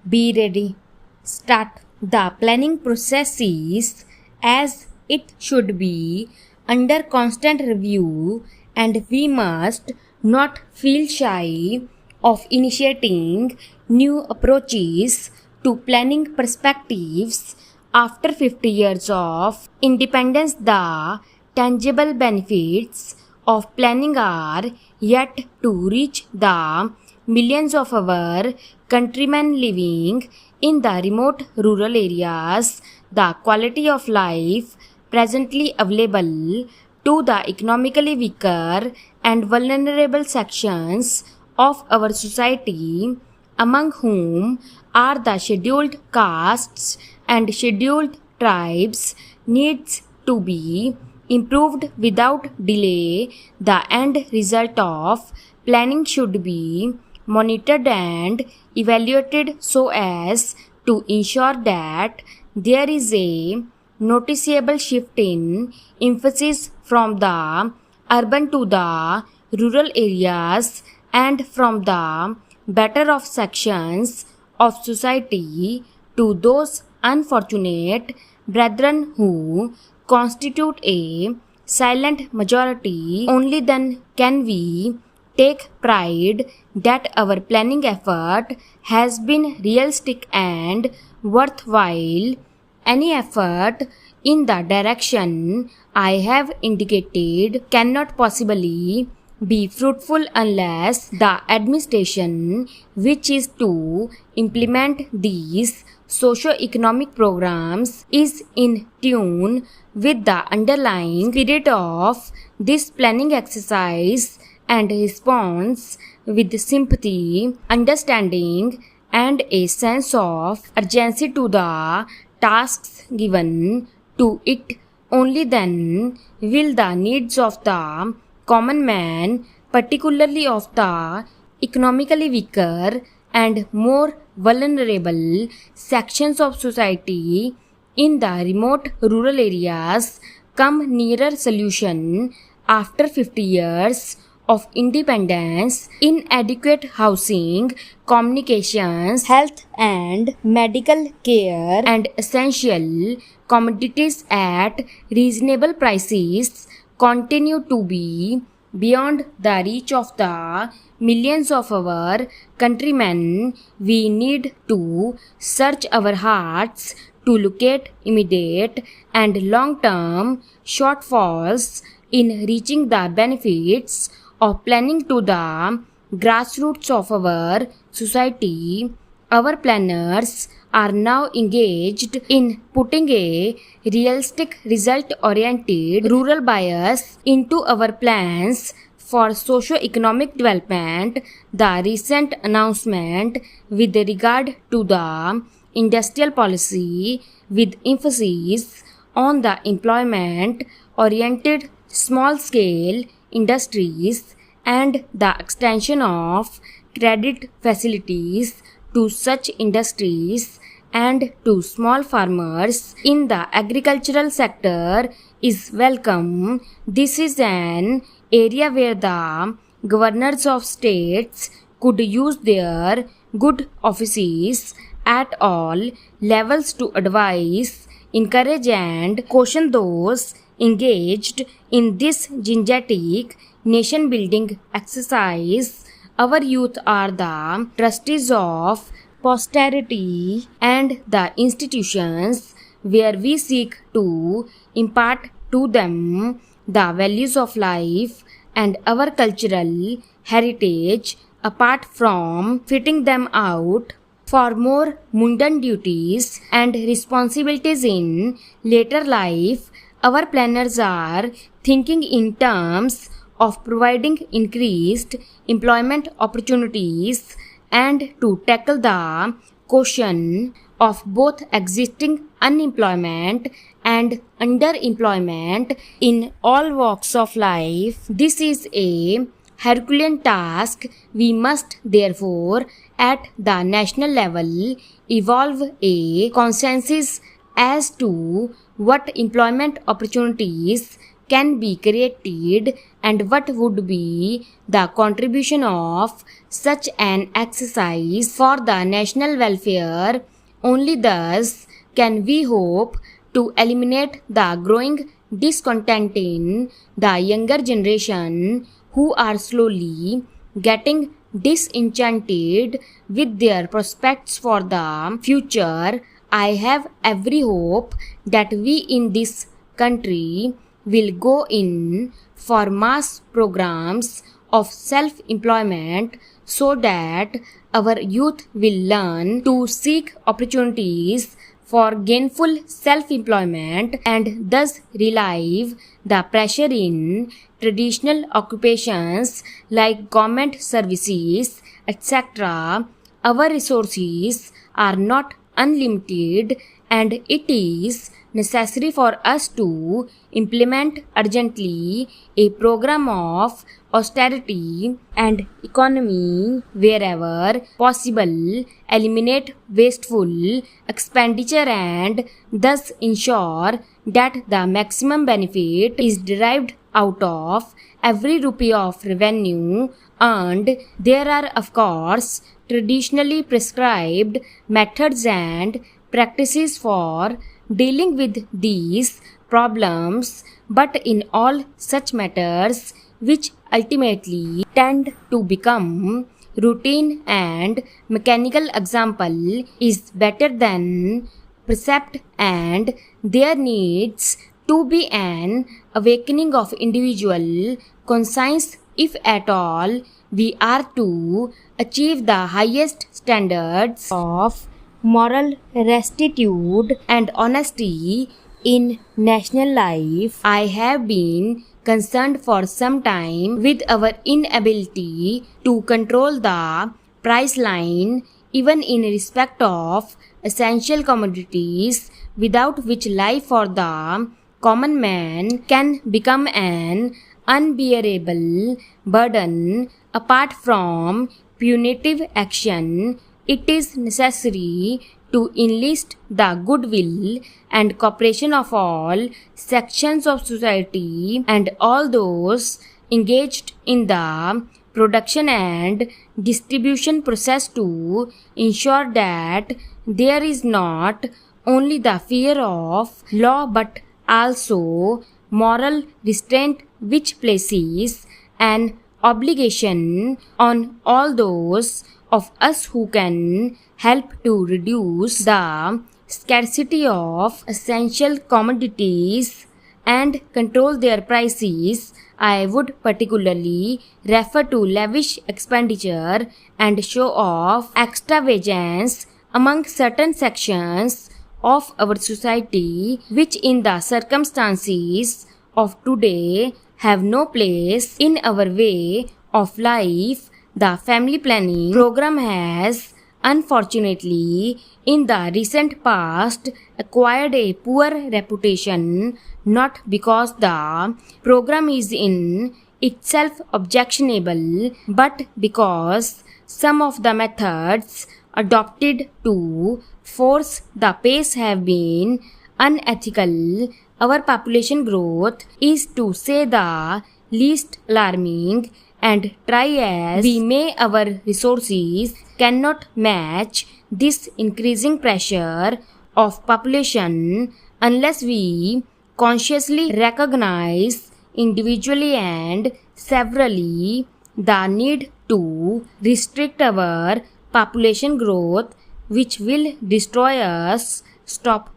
Be ready. Start the planning processes as it should be under constant review, and we must not feel shy of initiating new approaches to planning perspectives. After 50 years of independence, the tangible benefits of planning are yet to reach the millions of our countrymen living in the remote rural areas. The quality of life presently available to the economically weaker and vulnerable sections of our society, among whom are the scheduled castes and scheduled tribes, needs to be improved without delay. The end result of planning should be monitored and evaluated so as to ensure that there is a noticeable shift in emphasis from the urban to the rural areas and from the better off sections of society to those unfortunate brethren who constitute a silent majority. Only then can we take pride that our planning effort has been realistic and worthwhile. Any effort in the direction I have indicated cannot possibly be fruitful unless the administration which is to implement these socio-economic programs is in tune with the underlying spirit of this planning exercise and responds with sympathy, understanding, and a sense of urgency to the tasks given to it. Only then will the needs of the common man, particularly of the economically weaker and more vulnerable sections of society in the remote rural areas, come nearer solution. After 50 years of independence, inadequate housing, communications, health and medical care, and essential commodities at reasonable prices continue to be beyond the reach of the millions of our countrymen. We need to search our hearts to locate immediate and long-term shortfalls in reaching the benefits of planning to the grassroots of our society. Our planners are now engaged in putting a realistic, result-oriented rural bias into our plans for socio-economic development. The recent announcement with regard to the industrial policy, with emphasis on the employment-oriented small-scale industries and the extension of credit facilities to such industries and to small farmers in the agricultural sector, is welcome. This is an area where the governors of states could use their good offices at all levels to advise, encourage and caution those engaged in this gigantic nation-building exercise. Our youth are the trustees of posterity and the institutions where we seek to impart to them the values of life and our cultural heritage, apart from fitting them out for more mundane duties and responsibilities in later life. Our planners are thinking in terms of providing increased employment opportunities and to tackle the question of both existing unemployment and underemployment in all walks of life. This is a Herculean task. We must therefore at the national level evolve a consensus as to what employment opportunities can be created and what would be the contribution of such an exercise for the national welfare. Only thus can we hope to eliminate the growing discontent in the younger generation who are slowly getting disenchanted with their prospects for the future. I have every hope that we in this country will go in for mass programs of self-employment so that our youth will learn to seek opportunities for gainful self-employment and thus relieve the pressure in traditional occupations like government services, etc. Our resources are not unlimited and it is necessary for us to implement urgently a program of austerity and economy wherever possible, eliminate wasteful expenditure and thus ensure that the maximum benefit is derived out of every rupee of revenue earned. There are of course traditionally prescribed methods and practices for dealing with these problems, but in all such matters which ultimately tend to become routine and mechanical, example is better than precept, and there needs to be an awakening of individual conscience if at all we are to achieve the highest standards of moral rectitude and honesty in national life. I have been concerned for some time with our inability to control the price line even in respect of essential commodities, without which life for the common man can become an unbearable burden. Apart from punitive action, it is necessary to enlist the goodwill and cooperation of all sections of society and all those engaged in the production and distribution process to ensure that there is not only the fear of law but also moral restraint which places an obligation on all those of us who can help to reduce the scarcity of essential commodities and control their prices. I would particularly refer to lavish expenditure and show of extravagance among certain sections of our society, which in the circumstances of today have no place in our way of life. The family planning program has unfortunately in the recent past acquired a poor reputation, not because the program is in itself objectionable, but because some of the methods adopted to force the pace have been unethical. Our population growth is, to say the least, alarming, and try as we may, our resources cannot match this increasing pressure of population unless we consciously recognize individually and severally the need to restrict our population growth, which will destroy us. Stop.